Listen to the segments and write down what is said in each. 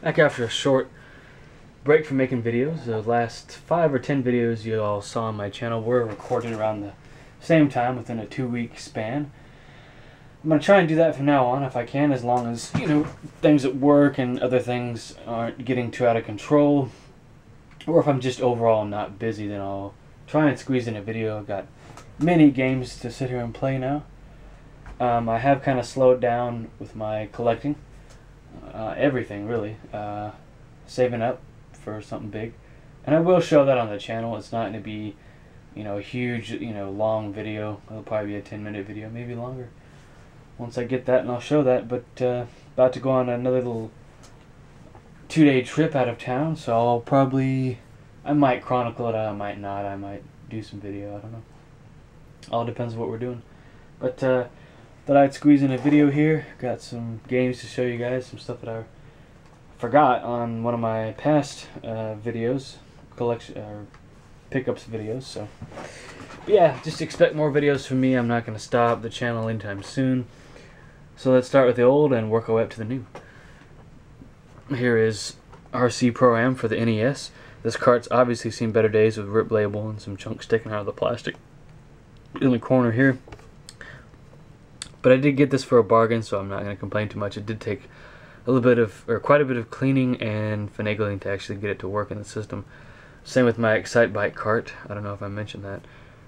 Back after a short break from making videos. The last 5 or 10 videos you all saw on my channel were recorded around the same time within a 2-week span. I'm going to try and do that from now on if I can, as long as, things at work and other things aren't getting too out of control. Or if I'm just overall not busy, then I'll try and squeeze in a video. I've got many games to sit here and play now. I have kind of slowed down with my collecting. Everything, really. Saving up for something big. And I will show that on the channel. It's not going to be, a huge, long video. It'll probably be a 10-minute video, maybe longer. Once I get that, and I'll show that. But about to go on another little 2-day trip out of town, so I might chronicle it, I might not, I might do some video, I don't know. All depends on what we're doing. But thought I'd squeeze in a video here. Got some games to show you guys, some stuff that I forgot on one of my past videos, pickups videos. So, but yeah, just expect more videos from me. I'm not going to stop the channel anytime soon. So let's start with the old and work our way up to the new. Here is RC Pro-Am for the NES. This cart's obviously seen better days with ripped label and some chunks sticking out of the plastic in the corner here. But I did get this for a bargain, so I'm not going to complain too much. It did take quite a bit of cleaning and finagling to actually get it to work in the system. Same with my Excitebike cart. I don't know if I mentioned that.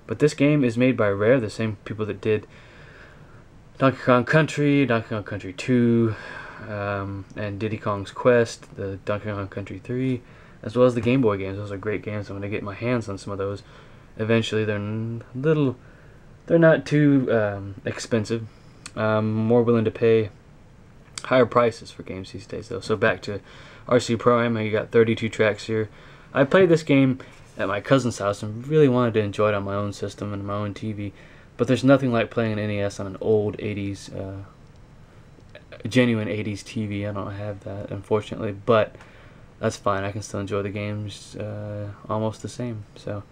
But this game is made by Rare, the same people that did Donkey Kong Country, Donkey Kong Country 2, and Diddy Kong's Quest, the Donkey Kong Country 3, as well as the Game Boy games. Those are great games. I'm going to get my hands on some of those. Eventually, they're not too expensive. I'm more willing to pay higher prices for games these days, though. So back to RC Pro-Am. You got 32 tracks here. I played this game at my cousin's house and really wanted to enjoy it on my own system and my own TV. But there's nothing like playing an NES on an old 80s, genuine 80s TV. I don't have that, unfortunately, but that's fine. I can still enjoy the games almost the same. So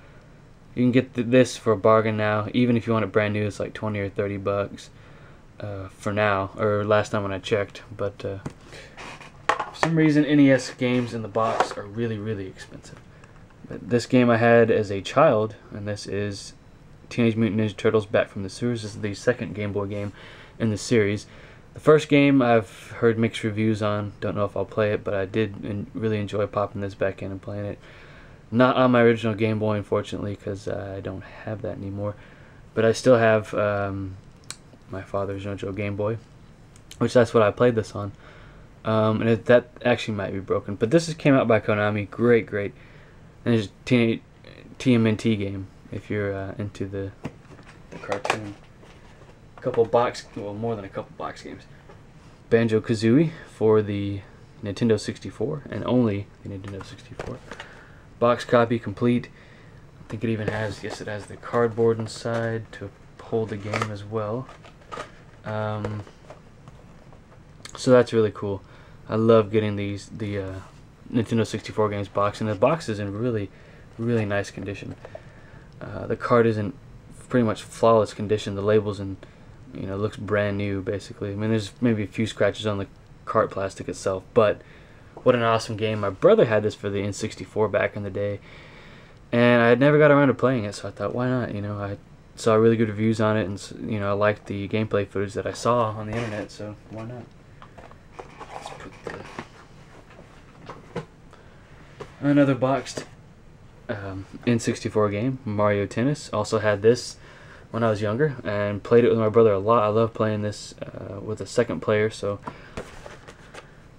you can get this for a bargain now. Even if you want it brand new, it's like 20 or 30 bucks for now, or last time when I checked. But for some reason, NES games in the box are really, really expensive. But this game I had as a child, and this is Teenage Mutant Ninja Turtles Back from the Sewers. This is the second Game Boy game in the series. The first game I've heard mixed reviews on. Don't know if I'll play it, but I did really enjoy popping this back in and playing it. Not on my original Game Boy, unfortunately, because I don't have that anymore. But I still have my father's JoJo Game Boy, which that's what I played this on. And that actually might be broken. But this came out by Konami. Great. And it's a TMNT game, if you're into the cartoon. More than a couple box games. Banjo-Kazooie for the Nintendo 64, and only the Nintendo 64. Box copy complete. I think it even has, yes, it has the cardboard inside to hold the game as well. So that's really cool. I love getting the Nintendo 64 games box, and the box is in really, really nice condition. The card is in pretty much flawless condition. The label's in, looks brand new basically. I mean, there's maybe a few scratches on the cart plastic itself, but what an awesome game. My brother had this for the N64 back in the day, and I had never got around to playing it, so I thought, why not? I saw really good reviews on it, and I liked the gameplay footage that I saw on the internet, so why not? Let's put another boxed N64 game, Mario Tennis. Also had this when I was younger and played it with my brother a lot. I love playing this with a second player, so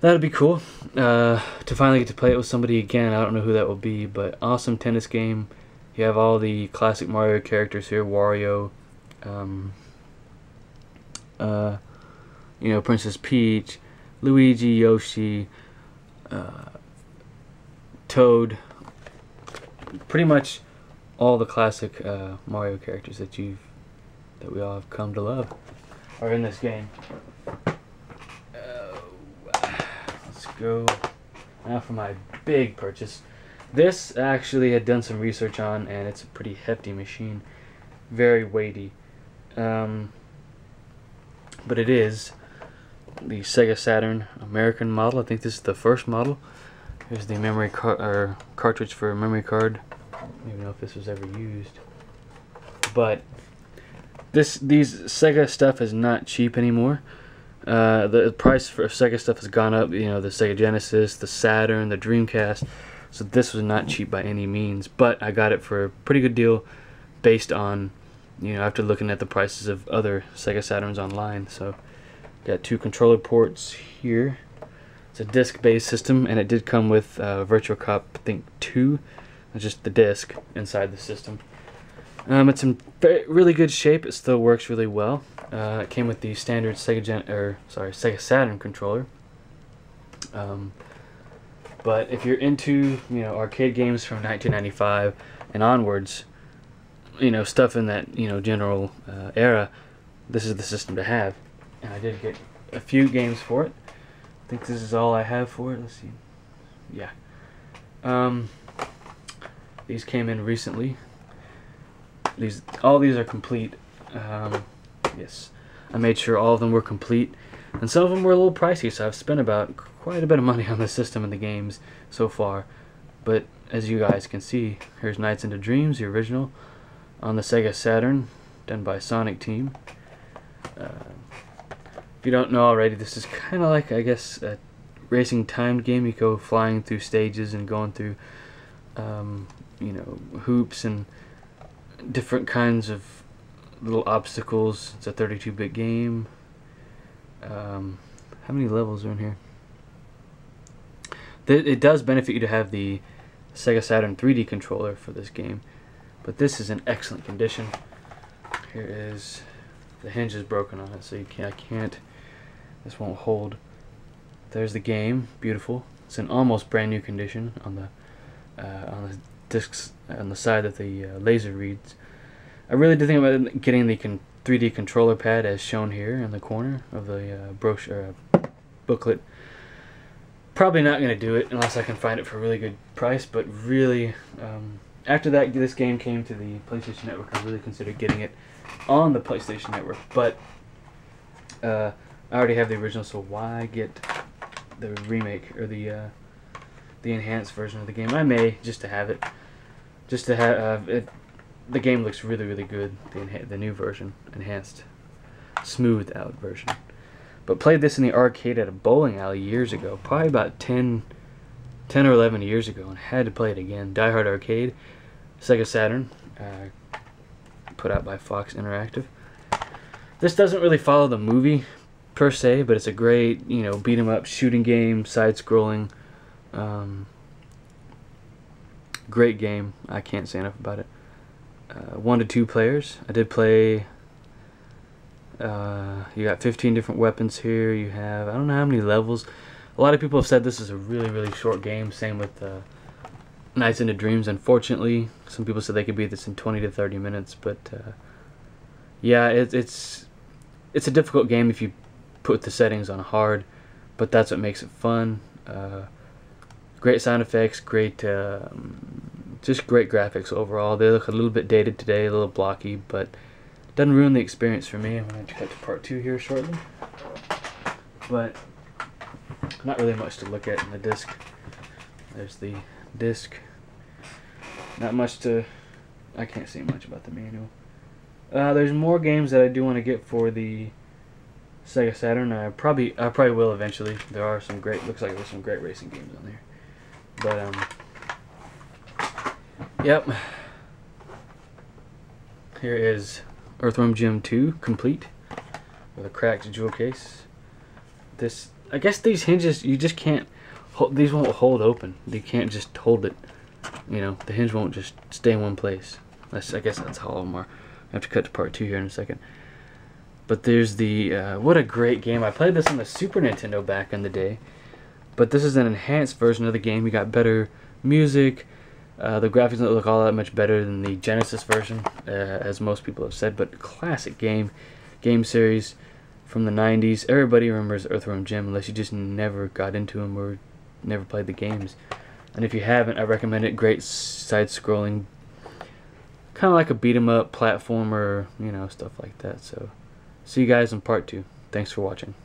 that'd be cool to finally get to play it with somebody again. I don't know who that will be, but awesome tennis game. You have all the classic Mario characters here: Wario, Princess Peach, Luigi, Yoshi, Toad. Pretty much all the classic Mario characters that we all have come to love are in this game. Let's go now for my big purchase. This actually had done some research on, and it's a pretty hefty machine, very weighty. But it is the Sega Saturn American model. I think this is the first model. Here's the memory card or cartridge for a memory card. I don't even know if this was ever used, but these Sega stuff is not cheap anymore. The price for Sega stuff has gone up. You know, the Sega Genesis, the Saturn, the Dreamcast. So this was not cheap by any means, but I got it for a pretty good deal based on, you know, after looking at the prices of other Sega Saturns online. So got 2 controller ports here. It's a disc-based system, and it did come with Virtual Cop, I think 2. It's just the disc inside the system. It's in really good shape. It still works really well. It came with the standard Sega Saturn controller. But if you're into, you know, arcade games from 1995 and onwards, you know, stuff in that, you know, general era, this is the system to have. And I did get a few games for it. I think this is all I have for it. Let's see. Yeah. These came in recently. All these are complete. Yes, I made sure all of them were complete, and some of them were a little pricey, so I've spent about quite a bit of money on the system and the games so far. But as you guys can see, here's Nights into Dreams, the original, on the Sega Saturn, done by Sonic Team. If you don't know already, this is kind of like, I guess, a racing timed game. You go flying through stages and going through, you know, hoops and different kinds of little obstacles. It's a 32-bit game. How many levels are in here? It does benefit you to have the Sega Saturn 3D controller for this game, but this is in excellent condition. Here is the hinge is broken on it, so I can't. This won't hold. There's the game, beautiful. It's in almost brand new condition on the discs on the side that the laser reads. I really did think about getting the 3D controller pad as shown here in the corner of the brochure booklet. Probably not going to do it unless I can find it for a really good price, but really, after this game came to the PlayStation Network, I really considered getting it on the PlayStation Network, but I already have the original, so why get the remake or the enhanced version of the game? I may, just to have it, just to have it. The game looks really, really good. The new version, enhanced, smoothed out version. But played this in the arcade at a bowling alley years ago, probably about 10 or 11 years ago, and had to play it again. Die Hard Arcade, Sega Saturn, put out by Fox Interactive. This doesn't really follow the movie per se, but it's a great, you know, beat 'em up shooting game, side-scrolling. Great game. I can't say enough about it. 1 to 2 players. I did play. You got 15 different weapons here. You have, I don't know how many levels. A lot of people have said this is a really, really short game. Same with Nights into Dreams. Unfortunately, some people said they could beat this in 20 to 30 minutes. But yeah, it's a difficult game if you put the settings on hard. But that's what makes it fun. Great sound effects. Great, just great graphics overall. They look a little bit dated today, a little blocky, but doesn't ruin the experience for me. I'm going to cut to part 2 here shortly. But not really much to look at in the disc. There's the disc. Not much to. I can't say much about the manual. There's more games that I do want to get for the Sega Saturn. I probably will eventually. There are some great. Looks like there's some great racing games on there. But yep. Here is Earthworm Jim 2 complete with a cracked jewel case. This, I guess these hinges, you just can't hold, these won't hold open. You can't just hold it. You know, the hinge won't just stay in one place. I guess that's how all of them are. I have to cut to part 2 here in a second. But there's the, what a great game. I played this on the Super Nintendo back in the day. But this is an enhanced version of the game. You got better music. The graphics don't look all that much better than the Genesis version, as most people have said. But classic game series from the 90s. Everybody remembers Earthworm Jim unless you just never got into them or never played the games. And if you haven't, I recommend it. Great side-scrolling, kind of like a beat-em-up platformer, you know, stuff like that. So, see you guys in part 2. Thanks for watching.